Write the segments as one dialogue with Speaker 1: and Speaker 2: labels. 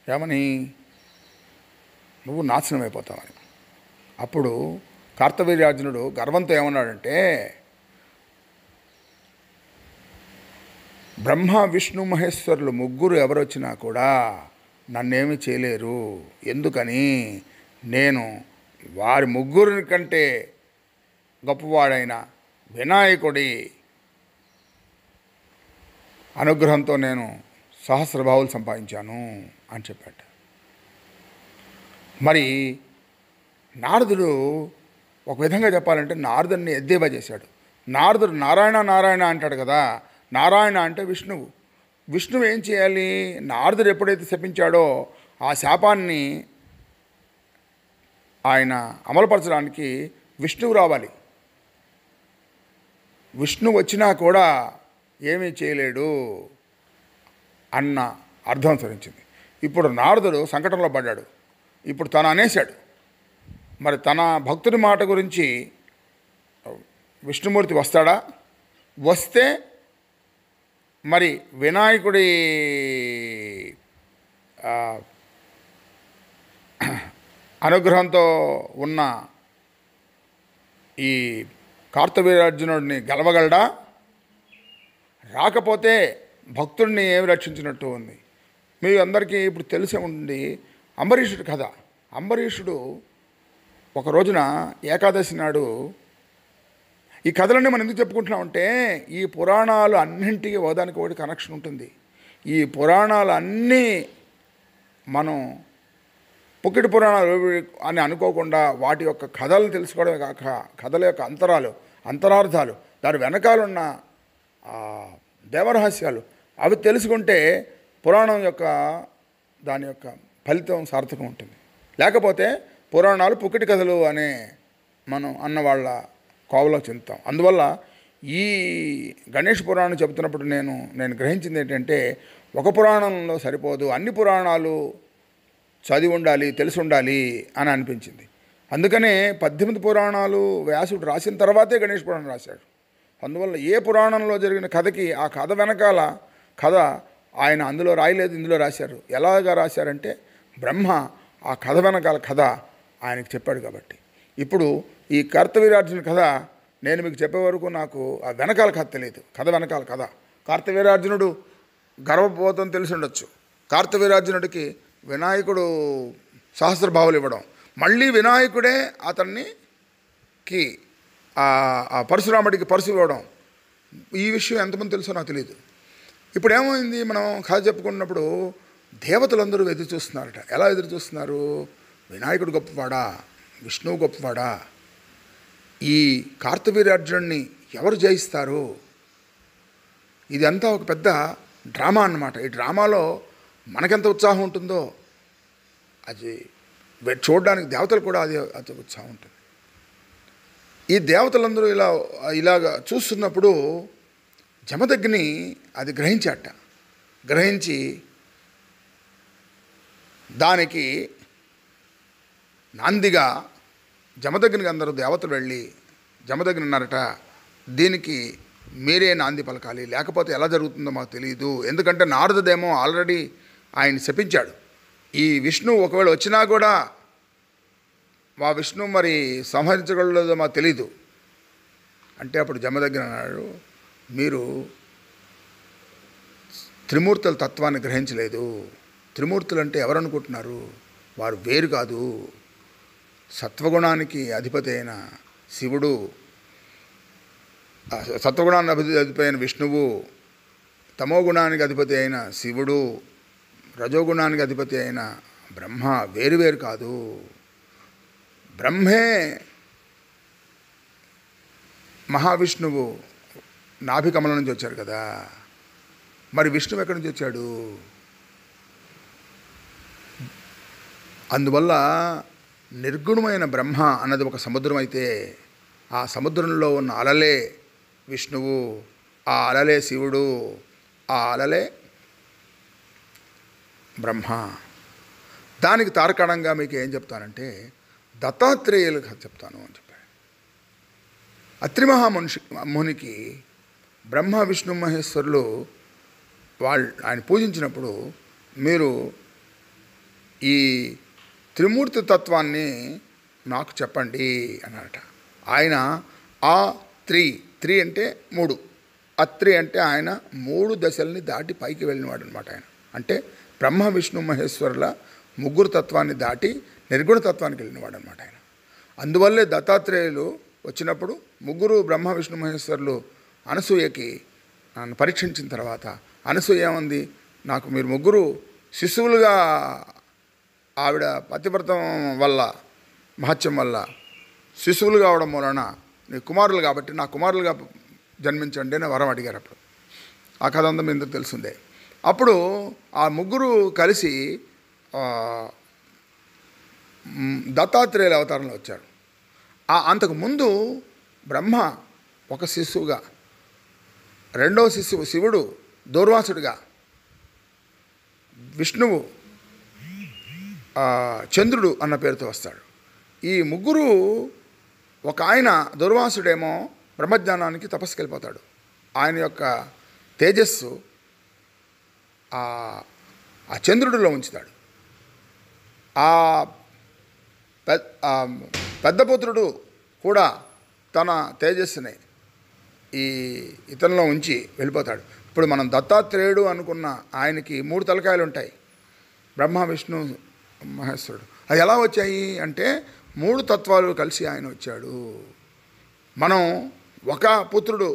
Speaker 1: ఏమని? నువ్వు నాశనం అయిపోతావని. అప్పుడు కార్తవీర్యార్జునుడు గర్వంతో ఏమన్నాడంటే, బ్రహ్మ విష్ణు మహేశ్వరులు ముగ్గురు ఎవరొచ్చినా కూడా నన్నేమి చేయలేరు. ఎందుకని? నేను వారి ముగ్గురి కంటే గొప్పవాడైన వినాయకుడి అనుగ్రహంతో నేను సహస్రబాహులు సంపాదించాను అని చెప్పాడు. మరి నారదుడు ఒక విధంగా చెప్పాలంటే నారదుడిని ఎద్దేవా చేశాడు. నారదుడు నారాయణ నారాయణ అంటాడు కదా. నారాయణ అంటే విష్ణువు. విష్ణువు ఏం చేయాలి? నారదుడు ఎప్పుడైతే శపించాడో ఆ శాపాన్ని ఆయన అమలుపరచడానికి విష్ణువు రావాలి. విష్ణువు వచ్చినా కూడా ఏమీ చేయలేడు అన్న అర్థం సరించింది. ఇప్పుడు నారదుడు సంకటంలో పడ్డాడు. ఇప్పుడు తను అనేశాడు. మరి తన భక్తుడి మాట గురించి విష్ణుమూర్తి వస్తాడా? వస్తే మరి వినాయకుడి అనుగ్రహంతో ఉన్న ఈ కార్తవీర్యార్జునుడిని గెలవగలడా? రాకపోతే భక్తుడిని ఏమి రక్షించినట్టు ఉంది. మీ అందరికీ ఇప్పుడు తెలిసే ఉంది అంబరీషుడి కథ. అంబరీషుడు ఒక రోజున ఏకాదశి నాడు, ఈ కథలన్నీ మనం ఎందుకు చెప్పుకుంటున్నామంటే ఈ పురాణాలు అన్నింటికి ఒకదానికి ఒకటి కనెక్షన్ ఉంటుంది. ఈ పురాణాలు అన్నీ మనం పుక్కిటి పురాణాలు అని అనుకోకుండా వాటి యొక్క కథలను తెలుసుకోవడమే కాక కథల యొక్క అంతరార్థాలు, దాని వెనకాలన్న దేవరహస్యాలు అవి తెలుసుకుంటే పురాణం యొక్క దాని యొక్క ఫలితం సార్థకం ఉంటుంది. లేకపోతే పురాణాలు పుక్కిటి కథలు అనే మనం అన్నవాళ్ళ కోవలో చెందుతాం. అందువల్ల ఈ గణేష్ పురాణం చెబుతున్నప్పుడు నేను గ్రహించింది ఏంటంటే, ఒక పురాణంలో సరిపోదు, అన్ని పురాణాలు చదివి ఉండాలి, తెలిసి ఉండాలి అని అనిపించింది. అందుకనే 18 పురాణాలు వ్యాసుడు రాసిన తర్వాతే గణేష్ పురాణం రాశాడు. అందువల్ల ఏ పురాణంలో జరిగిన కథకి ఆ కథ వెనకాల కథ ఆయన అందులో రాయలేదు, ఇందులో రాశారు. ఎలాగా రాశారంటే బ్రహ్మ ఆ కథ వెనకాల కథ ఆయనకు చెప్పాడు కాబట్టి. ఇప్పుడు ఈ కార్తవీర్యార్జునుడి కథ నేను మీకు చెప్పే వరకు నాకు ఆ వెనకాల కథ తెలియదు. కథ వెనకాల కథ. కార్తవీర్యార్జునుడు గర్వపోతం తెలిసి ఉండొచ్చు. కార్తవీర్యార్జునుడికి వినాయకుడు సహస్రబాహులు ఇవ్వడం, మళ్ళీ వినాయకుడే అతనికి ఆ పరశురాముడికి పరశు ఇవ్వడం, ఈ విషయం ఎంతమంది తెలుసో నాకు తెలియదు. ఇప్పుడు ఏమైంది? మనం కథ చెప్పుకున్నప్పుడు దేవతలందరూ ఎదురు చూస్తున్నారట. ఎలా ఎదురు చూస్తున్నారు? వినాయకుడు గొప్పవాడా, విష్ణువు గొప్పవాడా, ఈ కార్తవీర్యార్జునుడిని ఎవరు జయిస్తారు? ఇదంతా ఒక పెద్ద డ్రామా అన్నమాట. ఈ డ్రామాలో మనకెంత ఉత్సాహం ఉంటుందో అది చూడడానికి దేవతలు కూడా అది ఉత్సాహం ఉంటుంది. ఈ దేవతలందరూ ఇలాగా చూస్తున్నప్పుడు జమదగ్ని అది గ్రహించాట. గ్రహించి దానికి నాందిగా జమదగ్నికి అందరూ దేవతలు వెళ్ళి జమదగ్ని అన్నారట, దీనికి మీరే నాంది పలకాలి, లేకపోతే ఎలా జరుగుతుందో మాకు తెలియదు. ఎందుకంటే నారదుడేమో ఆల్రెడీ ఆయన శపించాడు. ఈ విష్ణువు ఒకవేళ వచ్చినా కూడా మా విష్ణువు మరి సంహరించగలదో మాకు తెలీదు అంటే అప్పుడు జమదగ్ని అన్నాడు, మీరు త్రిమూర్తుల తత్వాన్ని గ్రహించలేదు. త్రిమూర్తులు అంటే ఎవరు అనుకుంటున్నారు? వారు వేరు కాదు. సత్వగుణానికి అధిపతి అయిన శివుడు, సత్వగుణానికి అధిపతి అయిన విష్ణువు, తమోగుణానికి అధిపతి అయిన శివుడు, రజోగుణానికి అధిపతి అయిన బ్రహ్మ వేరువేరు కాదు. బ్రహ్మే మహావిష్ణువు నాభికమలం నుంచి వచ్చారు కదా, మరి విష్ణువు ఎక్కడి నుంచి వచ్చాడు? అందువల్ల నిర్గుణమైన బ్రహ్మ అన్నది ఒక సముద్రం అయితే ఆ సముద్రంలో ఉన్న అలలే విష్ణువు, ఆ అలలే శివుడు, ఆ అలలే బ్రహ్మ. దానికి తార్కాణంగా మీకు ఏం చెప్తానంటే దత్తాత్రేయులు చెప్తాను అని చెప్పాడు. అత్రి మహామునికి బ్రహ్మ విష్ణు మహేశ్వరులు ఆయన పూజించినప్పుడు మీరు ఈ త్రిమూర్తి తత్వాన్ని నాకు చెప్పండి అన్నారట. ఆయన ఆ త్రీ అంటే 3, అత్రి అంటే ఆయన 3 దశల్ని దాటి పైకి వెళ్ళినవాడు అనమాట. ఆయన అంటే బ్రహ్మ విష్ణు మహేశ్వరుల 3 తత్వాన్ని దాటి నిర్గుణ తత్వానికి వెళ్ళినవాడు అనమాట ఆయన. అందువల్లే దత్తాత్రేయులు వచ్చినప్పుడు 3 బ్రహ్మ విష్ణు మహేశ్వరులు అనసూయకి నన్ను పరీక్షించిన తర్వాత అనసూయ ఏమంది, నాకు మీరు 3 శిశువులుగా, ఆవిడ పతివ్రతం వల్ల మహత్యం వల్ల శిశువులు కావడం వలన నీ కుమారులు కాబట్టి నా కుమారులుగా జన్మించండి అని వరం అడిగారు. అప్పుడు ఆ కథ అంతా మీ అందరికీ తెలిసిందే. అప్పుడు ఆ 3 కలిసి దత్తాత్రేయుల అవతారంలో వచ్చారు. అంతకుముందు బ్రహ్మ ఒక శిశువుగా, రెండవ శిశువు శివుడు దూర్వాసుడిగా, విష్ణువు చంద్రుడు అన్న పేరుతో వస్తాడు. ఈ 3 ఒక ఆయన దుర్వాసుడేమో బ్రహ్మజ్ఞానానికి తపస్సుకి వెళ్ళిపోతాడు. ఆయన యొక్క తేజస్సు ఆ చంద్రుడిలో ఉంచుతాడు. ఆ పెద్ద పుత్రుడు కూడా తన తేజస్సుని ఇతనిలో ఉంచి వెళ్ళిపోతాడు. ఇప్పుడు మనం దత్తాత్రేయుడు అనుకున్న ఆయనకి 3 తలకాయలు ఉంటాయి, బ్రహ్మ విష్ణు మహేశ్వరుడు. అది ఎలా వచ్చాయి అంటే 3 తత్వాలు కలిసి ఆయన వచ్చాడు. మనం ఒక పుత్రుడు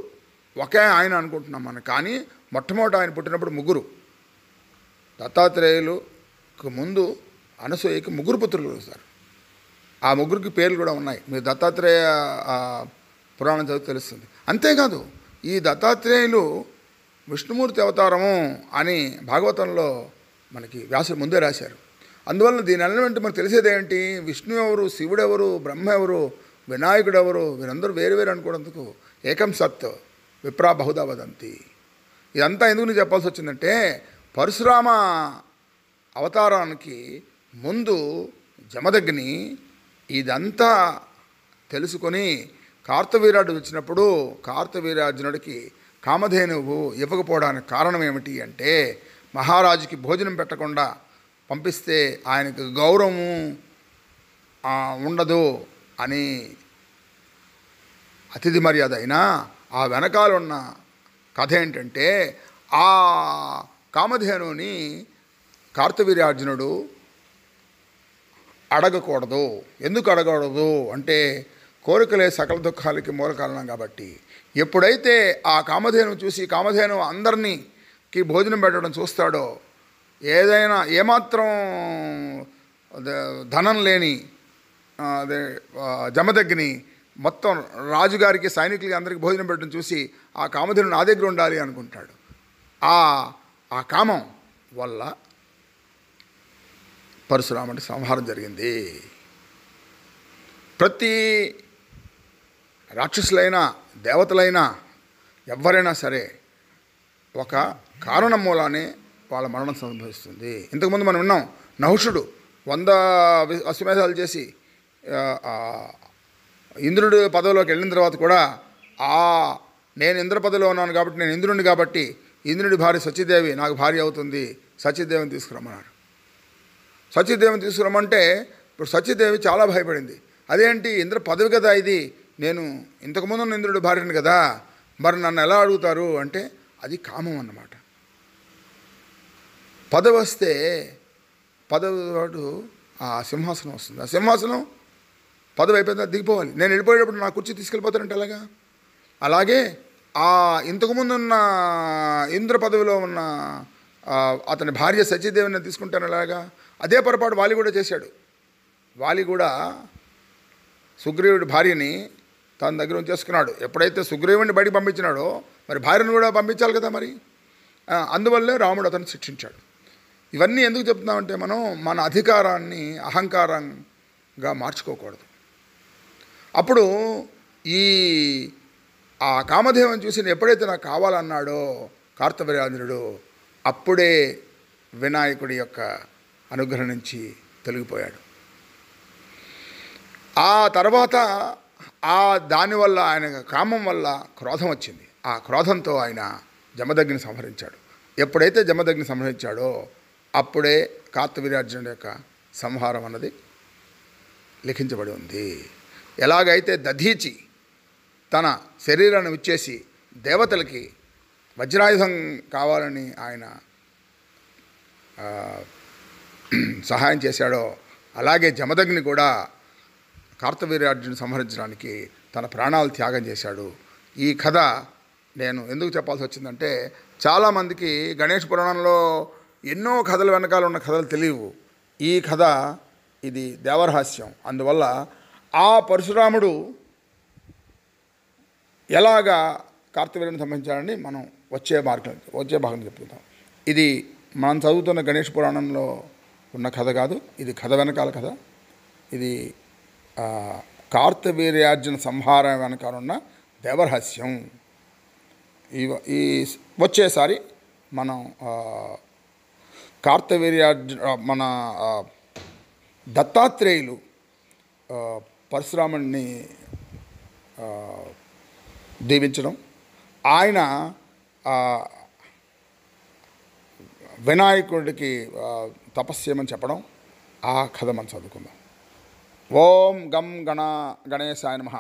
Speaker 1: ఒకే ఆయన అనుకుంటున్నాం మనం, కానీ మొట్టమొదట ఆయన పుట్టినప్పుడు 3. దత్తాత్రేయులకు ముందు అనసూయకి 3 పుత్రులు వస్తారు. ఆ 3కి పేర్లు కూడా ఉన్నాయి. మీరు దత్తాత్రేయ పురాణం చదివి తెలుస్తుంది. అంతేకాదు ఈ దత్తాత్రేయులు విష్ణుమూర్తి అవతారము అని భాగవతంలో మనకి వ్యాసులు ముందే రాశారు. అందువలన దీని ఎలిమెంట్ మనకు తెలిసేది ఏంటి, విష్ణు ఎవరు, శివుడు ఎవరు, బ్రహ్మ ఎవరు, వినాయకుడు ఎవరు, వీరందరూ వేరు వేరు అనుకోవడందుకు ఏకం సత్ విప్రా బహుదా వదంతి. ఇదంతా ఎందుకు నేను చెప్పాల్సి వచ్చిందంటే, పరశురామ అవతారానికి ముందు జమదగ్ని ఇదంతా తెలుసుకొని కార్తవీర్యార్జునుడు వచ్చినప్పుడు కార్తవీర్యార్జునుడికి కామధేనువు ఇవ్వకపోవడానికి కారణం ఏమిటి అంటే, మహారాజుకి భోజనం పెట్టకుండా పంపిస్తే ఆయనకు గౌరవం ఉండదు అని అతిథి మర్యాద అయినా, ఆ వెనకాలన్న కథ ఏంటంటే, ఆ కామధేనుని కార్తవీర్యార్జునుడు అడగకూడదు. ఎందుకు అడగకూడదు అంటే, కోరికలే సకల దుఃఖాలకి మూల కారణం కాబట్టి. ఎప్పుడైతే ఆ కామధేను చూసి కామధేను అందరికీ భోజనం పెట్టడం చూస్తాడో, ఏదైనా ఏమాత్రం ధనం లేని జమదగ్ని మొత్తం రాజుగారికి సైనికులకి అందరికీ భోజనం పెట్టడం చూసి ఆ కామధేను నా దగ్గర ఉండాలి అనుకుంటాడు. ఆ కామం వల్ల పరశురాముడి సంహారం జరిగింది. ప్రతి రాక్షసులైనా దేవతలైనా ఎవరైనా సరే ఒక కారణం మూలానే వాళ్ళ మరణం సంభవిస్తుంది. ఇంతకుముందు మనం విన్నాం, నహుషుడు 100 అశ్వమేధాలు చేసి ఇంద్రుడి పదవిలోకి వెళ్ళిన తర్వాత కూడా నేను ఇంద్ర పదవిలో ఉన్నాను కాబట్టి, నేను ఇంద్రుడిని కాబట్టి ఇంద్రుడి భార్య సతీదేవి నాకు భార్య అవుతుంది, సతీదేవిని తీసుకురమ్మన్నారు. సతీదేవిని తీసుకురమ్మంటే ఇప్పుడు సతీదేవి చాలా భయపడింది. అదేంటి, ఇంద్ర పదవి కదా ఇది, నేను ఇంతకుముందు ఇంద్రుడి భార్యని కదా, మరి నన్ను ఎలా అడుగుతారు అంటే, అది కామం అన్నమాట. పదవి వస్తే పదవి వాడు ఆ సింహాసనం వస్తుంది. ఆ సింహాసనం పదవి అయిపోయిందా దిగిపోవాలి. నేను వెళ్ళిపోయేటప్పుడు నా కుర్చీ తీసుకెళ్ళిపోతానంటే ఎలాగా? అలాగే ఇంతకుముందు ఉన్న ఇంద్ర పదవిలో ఉన్న అతని భార్య సతీదేవిని తీసుకుంటాను ఎలాగా? అదే పొరపాటు వాలి కూడా చేశాడు. వాలి కూడా సుగ్రీవుడి భార్యని తన దగ్గర ఉంచేసుకున్నాడు. ఎప్పుడైతే సుగ్రీవుడిని బయటికి పంపించినాడో మరి భార్యను కూడా పంపించాలి కదా మరి. అందువల్లే రాముడు అతను శిక్షించాడు. ఇవన్నీ ఎందుకు చెప్తున్నామంటే, మనం మన అధికారాన్ని అహంకారంగా మార్చుకోకూడదు. అప్పుడు ఆ కామధేవం చూసి ఎప్పుడైతే నాకు కావాలన్నాడో కార్తవీర్యార్జునుడు, అప్పుడే వినాయకుడి యొక్క అనుగ్రహం నుంచి తొలగిపోయాడు. ఆ తర్వాత దానివల్ల ఆయన కామం వల్ల క్రోధం వచ్చింది. ఆ క్రోధంతో ఆయన జమదగ్ని సంహరించాడు. ఎప్పుడైతే జమదగ్ని సంహరించాడో అప్పుడే కార్తవీర్యార్జునుడి యొక్క సంహారం అన్నది లిఖించబడి ఉంది. ఎలాగైతే దధీచి తన శరీరాన్ని ఇచ్చేసి దేవతలకి వజ్రాయుధం కావాలని ఆయన సహాయం చేశాడో, అలాగే జమదగ్ని కూడా కార్తవీర్యార్జునుని సంహరించడానికి తన ప్రాణాలు త్యాగం చేశాడు. ఈ కథ నేను ఎందుకు చెప్పాల్సి వచ్చిందంటే, చాలామందికి గణేష్ పురాణంలో ఎన్నో కథల వెనకాల ఉన్న కథలు తెలియవు. ఈ కథ ఇది దేవరహస్యం. అందువల్ల ఆ పరశురాముడు ఎలాగా కార్తవీర్యాన్ని సంహరించాడని మనం వచ్చే భాగం చెప్పుకుందాం. ఇది మనం చదువుతున్న గణేష్ పురాణంలో ఉన్న కథ కాదు, ఇది కథ వెనకాల కథ. ఇది కార్తవీర్యార్జున సంహారం వెనకాల ఉన్న దేవరహస్యం. ఈ వచ్చేసారి మనం మన దత్తాత్రేయులు పరశురాముడిని దీవించడం, ఆయన వినాయకుడికి తపస్సు చేయమని చెప్పడం, ఆ కథ మనం చదువుకుందాం. ఓం గం గణేశాయ నమః.